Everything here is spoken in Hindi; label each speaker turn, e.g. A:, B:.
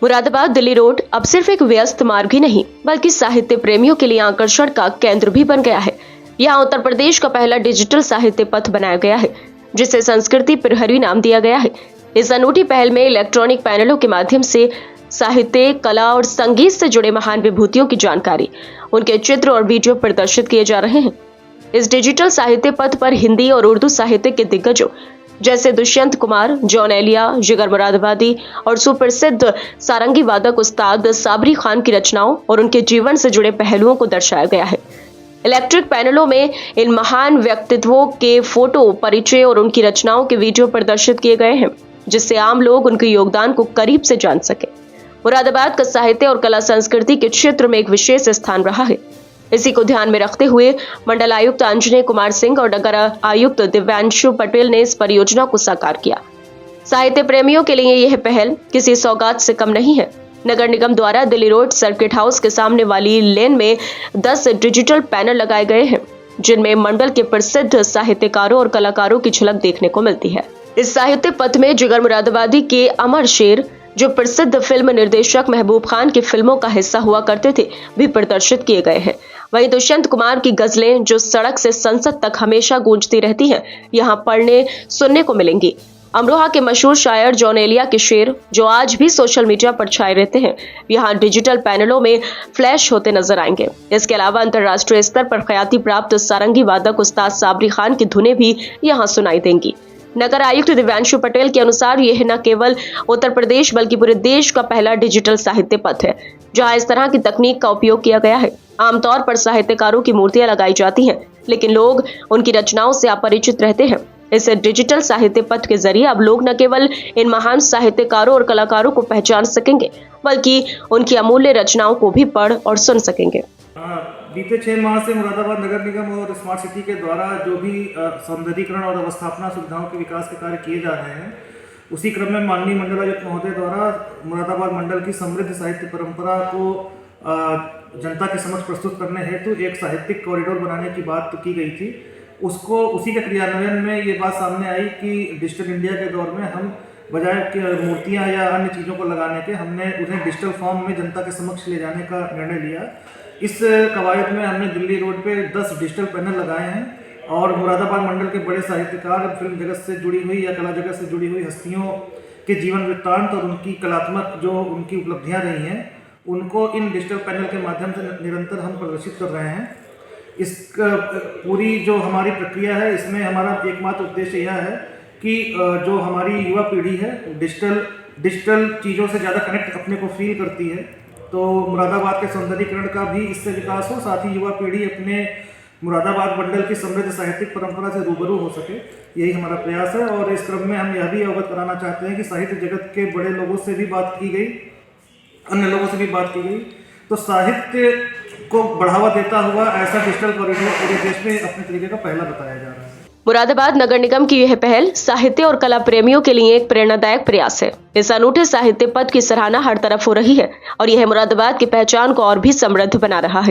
A: मुरादाबाद दिल्ली रोड अब सिर्फ एक व्यस्त मार्ग ही नहीं बल्कि साहित्य प्रेमियों के लिए आकर्षण का केंद्र भी बन गया है। यहाँ उत्तर प्रदेश का पहला डिजिटल साहित्य पथ बनाया गया है, जिसे संस्कृति प्रहरी नाम दिया गया है। इस अनूठी पहल में इलेक्ट्रॉनिक पैनलों के माध्यम से साहित्य, कला और संगीत से जुड़े महान विभूतियों की जानकारी, उनके चित्र और वीडियो प्रदर्शित किए जा रहे हैं। इस डिजिटल साहित्य पथ पर हिंदी और उर्दू साहित्य के दिग्गजों जैसे दुष्यंत कुमार, जॉन एलिया, जिगर मुरादाबादी और सुप्रसिद्ध सारंगी वादक उस्ताद साबरी खान की रचनाओं और उनके जीवन से जुड़े पहलुओं को दर्शाया गया है। इलेक्ट्रिक पैनलों में इन महान व्यक्तित्वों के फोटो, परिचय और उनकी रचनाओं के वीडियो प्रदर्शित किए गए हैं, जिससे आम लोग उनके योगदान को करीब से जान सके। मुरादाबाद का साहित्य और कला संस्कृति के क्षेत्र में एक विशेष स्थान रहा है। इसी को ध्यान में रखते हुए मंडल आयुक्त अंजनेय कुमार सिंह और नगर आयुक्त दिव्यांशु पटेल ने इस परियोजना को साकार किया। साहित्य प्रेमियों के लिए यह पहल किसी सौगात से कम नहीं है। नगर निगम द्वारा दिल्ली रोड सर्किट हाउस के सामने वाली लेन में 10 डिजिटल पैनल लगाए गए हैं, जिनमें मंडल के प्रसिद्ध साहित्यकारों और कलाकारों की झलक देखने को मिलती है। इस साहित्य पथ में जिगर मुरादाबादी के अमर शेर, जो प्रसिद्ध फिल्म निर्देशक महबूब खान की फिल्मों का हिस्सा हुआ करते थे, भी प्रदर्शित किए गए हैं। वहीं दुष्यंत कुमार की गजलें, जो सड़क से संसद तक हमेशा गूंजती रहती हैं, यहाँ पढ़ने सुनने को मिलेंगी। अमरोहा के मशहूर शायर जॉन एलिया के शेर, जो आज भी सोशल मीडिया पर छाए रहते हैं, यहाँ डिजिटल पैनलों में फ्लैश होते नजर आएंगे। इसके अलावा अंतर्राष्ट्रीय स्तर पर ख्याति प्राप्त सारंगी वादक उस्ताद साबरी खान की धुनें भी यहाँ सुनाई देंगी। नगर आयुक्त दिव्यांशु पटेल के अनुसार यह न केवल उत्तर प्रदेश बल्कि पूरे देश का पहला डिजिटल साहित्य पथ है, जहां इस तरह की तकनीक का उपयोग किया गया है। आमतौर पर साहित्यकारों की मूर्तियां लगाई जाती हैं, लेकिन लोग उनकी रचनाओं से अपरिचित रहते हैं। इस डिजिटल साहित्य पथ के जरिए अब लोग न केवल इन महान साहित्यकारों और कलाकारों को पहचान सकेंगे, बल्कि उनकी अमूल्य रचनाओं को भी पढ़ और सुन सकेंगे।
B: बीते 6 माह से मुरादाबाद नगर निगम और स्मार्ट सिटी के द्वारा जो भी सौंदर्यीकरण और अवस्थापना सुविधाओं के विकास के कार्य किए जा रहे हैं, उसी क्रम में माननीय मंडलायुक्त महोदय द्वारा मुरादाबाद मंडल की समृद्ध साहित्य परंपरा को जनता के समक्ष प्रस्तुत करने हेतु एक साहित्यिक कॉरिडोर बनाने की बात की गई थी। उसी के क्रियान्वयन में ये बात सामने आई कि डिजिटल इंडिया के दौर में हम बजाय मूर्तियाँ या अन्य चीज़ों को लगाने के, हमने उन्हें डिजिटल फॉर्म में जनता के समक्ष ले जाने का निर्णय लिया। इस कवायद में हमने दिल्ली रोड पे 10 डिजिटल पैनल लगाए हैं और मुरादाबाद मंडल के बड़े साहित्यकार, फिल्म जगत से जुड़ी हुई या कला जगत से जुड़ी हुई हस्तियों के जीवन वृत्तांत और उनकी कलात्मक जो उनकी उपलब्धियां रही हैं, उनको इन डिजिटल पैनल के माध्यम से निरंतर हम प्रदर्शित कर रहे हैं। इस पूरी जो हमारी प्रक्रिया है, इसमें हमारा एकमात्र उद्देश्य यह है कि जो हमारी युवा पीढ़ी है डिजिटल चीज़ों से ज़्यादा कनेक्ट अपने को फील करती है, तो मुरादाबाद के सौंदर्यीकरण का भी इससे विकास हो, साथ ही युवा पीढ़ी अपने मुरादाबाद मंडल की समृद्ध साहित्यिक परंपरा से रूबरू हो सके, यही हमारा प्रयास है। और इस क्रम में हम यह भी अवगत कराना चाहते हैं कि साहित्य जगत के बड़े लोगों से भी बात की गई, अन्य लोगों से भी बात की गई, तो साहित्य को बढ़ावा देता हुआ ऐसा डिजिटल कॉरिडोर पूरे देश में अपने तरीके का पहला बताया जा रहा है।
A: मुरादाबाद नगर निगम की यह पहल साहित्य और कला प्रेमियों के लिए एक प्रेरणादायक प्रयास है। इस अनूठे साहित्य पथ की सराहना हर तरफ हो रही है और यह मुरादाबाद की पहचान को और भी समृद्ध बना रहा है।